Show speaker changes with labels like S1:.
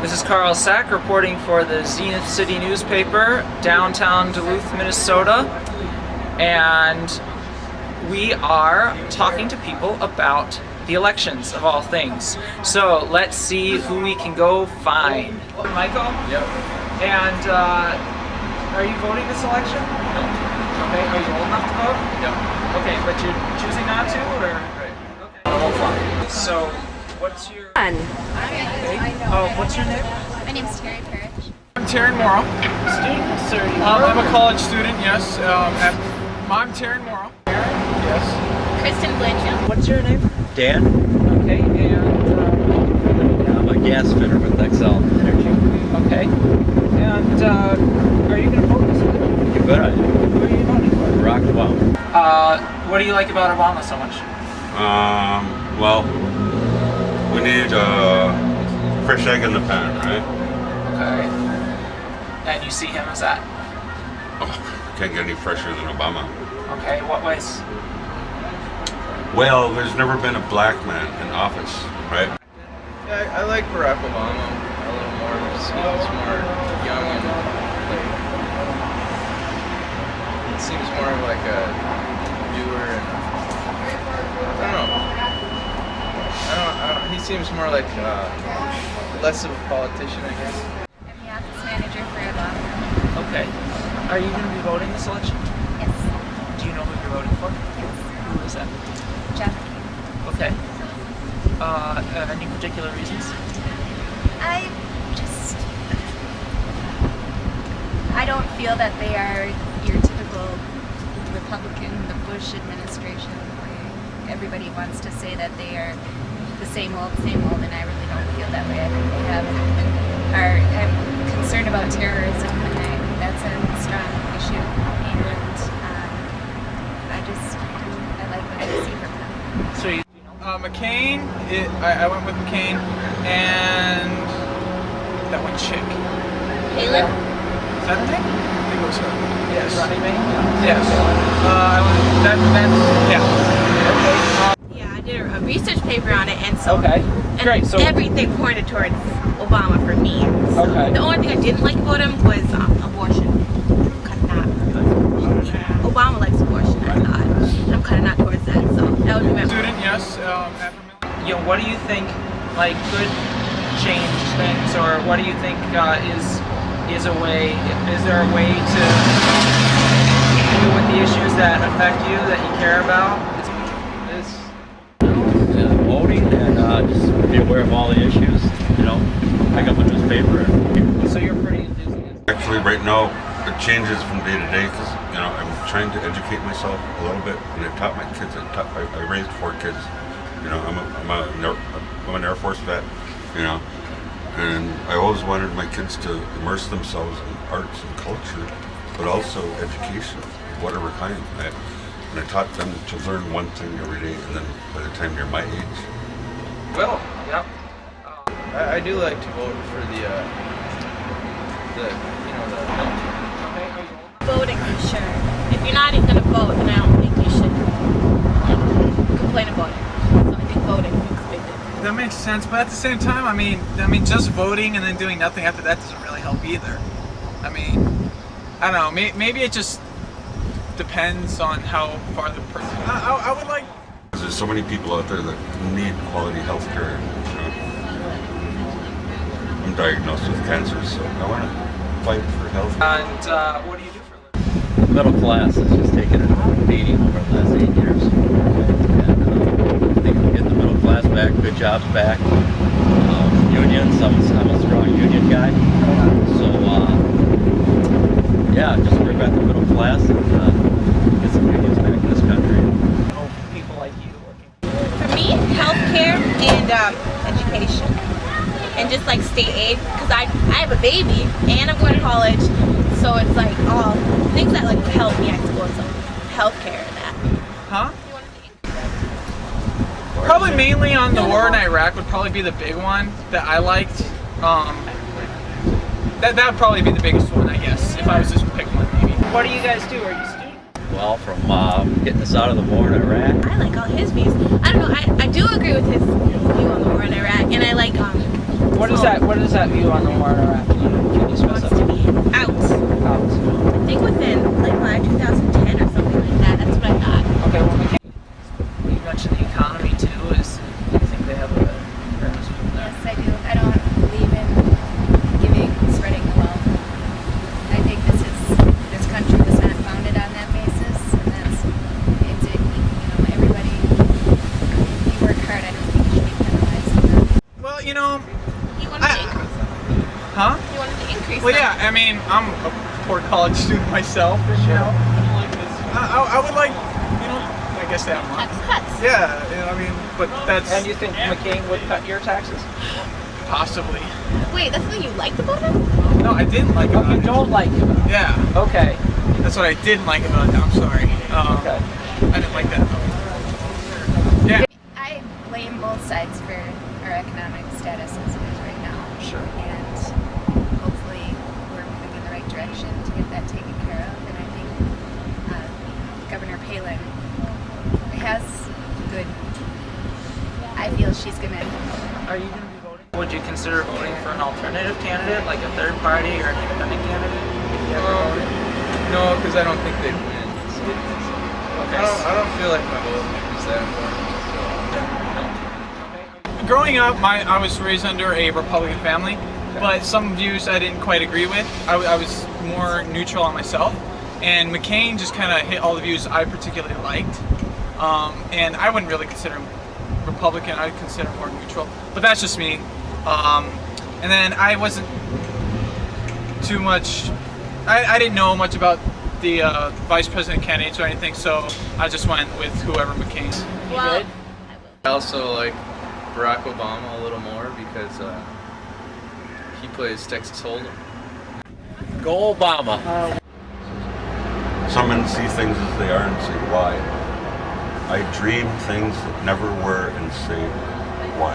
S1: This is Carl Sack reporting for the Zenith City newspaper, downtown Duluth, Minnesota, and we are talking to people about the elections of all things. So let's see who we can go find. Michael?
S2: Yep.
S1: And are you voting this election?
S2: No.
S1: Okay, are you old enough to vote?
S2: Yep.
S1: Okay, but you're choosing not to, or?
S2: Right.
S1: Okay. So, what's your... Okay. What's your name?
S3: My name's Terry Parrish.
S2: I'm Terry Morrow.
S1: Student, sir?
S2: I'm a college student, yes. I'm Terry Morrow. Yes.
S3: Kristen Blanchard.
S1: What's your name?
S4: Dan?
S1: Okay, and...
S4: I'm a gas fitter with Excel Energy.
S1: Okay. And are you going to vote this week?
S4: You bet I am.
S1: Who are you voting for?
S4: Barack Obama.
S1: What do you like about Obama so much?
S5: Well, we need fresh egg in the pan, right?
S1: Okay. And you see him as that?
S5: Oh, can't get any fresher than Obama.
S1: Okay, what ways?
S5: Well, there's never been a black man in office, right?
S2: Yeah, I like Barack Obama a little more. He seems more young and like, it seems more of like a doer and I don't know. He seems more like less of a politician, I guess.
S3: I'm the office manager for a law firm.
S1: Okay. Are you going to be voting this election?
S3: Yes.
S1: Do you know who you're voting for?
S3: Yes.
S1: Who is that?
S3: Jeff.
S1: Okay. Any particular reasons?
S3: I don't feel that they are your typical Republican, the Bush administration, where everybody wants to say that they are the same old, and I really don't feel that way. I think they I'm concerned about terrorism, and that's a strong issue, and I like what I see from them.
S1: So you
S2: McCain, I went with McCain, and that one chick.
S3: Palin?
S2: Is that her name? I think it was her. Yes.
S1: running mate?
S2: Yes. Yeah.
S6: Yeah, I did a research paper on it, and so
S1: Okay.
S6: and
S1: Great. So
S6: everything pointed towards Obama for me. So
S1: Okay.
S6: the only thing I didn't like about him was abortion. Kind of not. Obama likes abortion, I thought. I'm kind of not towards that, so that would be my
S2: Student, yes.
S1: what do you think like could change things, or what do you think is a way? Is there a way to deal with the issues that affect you, that you care about?
S4: Voting and just be aware of all the issues. You know, pick up a newspaper.
S1: So you're pretty enthusiastic.
S5: Actually, right now, it changes from day to day because, you know, I'm trying to educate myself a little bit, and I taught my kids. I raised 4 kids. You know, I'm an Air Force vet, you know, and I always wanted my kids to immerse themselves in arts and culture, but also education, whatever kind. And I taught them to learn one thing every day, and then by the time they're my age.
S1: Well, yep.
S2: I do like to vote for
S6: voting for sure. If you're not even going to vote, then I don't think you should complain about it. So I think voting makes a big difference.
S2: That makes sense, but at the same time, I mean, just voting and then doing nothing after that doesn't really help either. I mean, I don't know. Maybe it just depends on how far the person. I would like.
S5: There's so many people out there that need quality health care. You know? I'm diagnosed with cancer, so I want to fight for health.
S1: And what do you do for a living?
S4: The middle class has just taken a beating over the last 8 years. And I think we're getting the middle class back, good jobs back. Unions, I'm a strong union guy. So, yeah, just bring back the middle class and get some unions back in this country.
S1: Oh, people like you working.
S6: For me, healthcare and education. And just like state aid, because I have a baby and I'm going to college, so it's like all things that like help me, I suppose, like healthcare and that.
S2: Huh? Probably mainly on the war in Iraq would probably be the big one that I liked. That would probably be the biggest one, I guess, if I was just to pick one, maybe.
S1: What do you guys do? Are you students?
S4: well from getting us out of the war in Iraq.
S6: I like all his views. I don't know. I do agree with his view on the war in Iraq, and I like
S1: What is that? What is that view on the war in Iraq? Can you
S6: wants to be out.
S1: Out.
S6: I think within like by 2010 or something like that. That's what I thought.
S1: Okay, well, you mentioned the economy too. Do you think they have a fairness with that?
S3: Yes, I do. I don't believe in spreading the wealth. I think this country was not founded on that basis, and everybody. If you work hard, I don't think you should be penalized for that.
S2: Well,
S6: He wanted to increase.
S2: huh?
S6: He wanted to increase.
S2: Well,
S6: that.
S2: yeah. I mean, I'm a poor college student myself, and I would like, I guess that much.
S6: Tax cuts.
S2: Yeah, I mean, but that's
S1: And you think McCain would cut your taxes?
S2: possibly.
S6: Wait, that's what you liked about him?
S2: No, I didn't like
S1: Oh,
S2: about
S1: you
S2: it.
S1: don't like him?
S2: Yeah,
S1: Okay.
S2: that's what I didn't like about it. I'm sorry.
S1: Okay.
S2: I didn't like that. Yeah.
S3: I blame both sides for our economic status as it is right now.
S1: Sure.
S3: And hopefully we're moving in the right direction to get that taken care of. And I think Governor Palin has good. I feel she's gonna.
S1: Are you going to be voting? Would you consider voting for an alternative candidate, like a third party or an independent candidate? If you ever voted?
S7: No, because I don't think they'd win.
S1: Okay.
S7: I don't feel like my vote is that important.
S2: Growing up, I was raised under a Republican family, but some views I didn't quite agree with. I was more neutral on myself, and McCain just kind of hit all the views I particularly liked. And I wouldn't really consider him Republican. I'd consider him more neutral, but that's just me. And then I wasn't too much. I didn't know much about the vice president candidates or anything, so I just went with whoever McCain's.
S6: Well,
S1: did?
S7: I also like Barack Obama a little more because he plays Texas Hold'em.
S4: Go Obama.
S5: Some men see things as they are and say why. I dream things that never were and say why.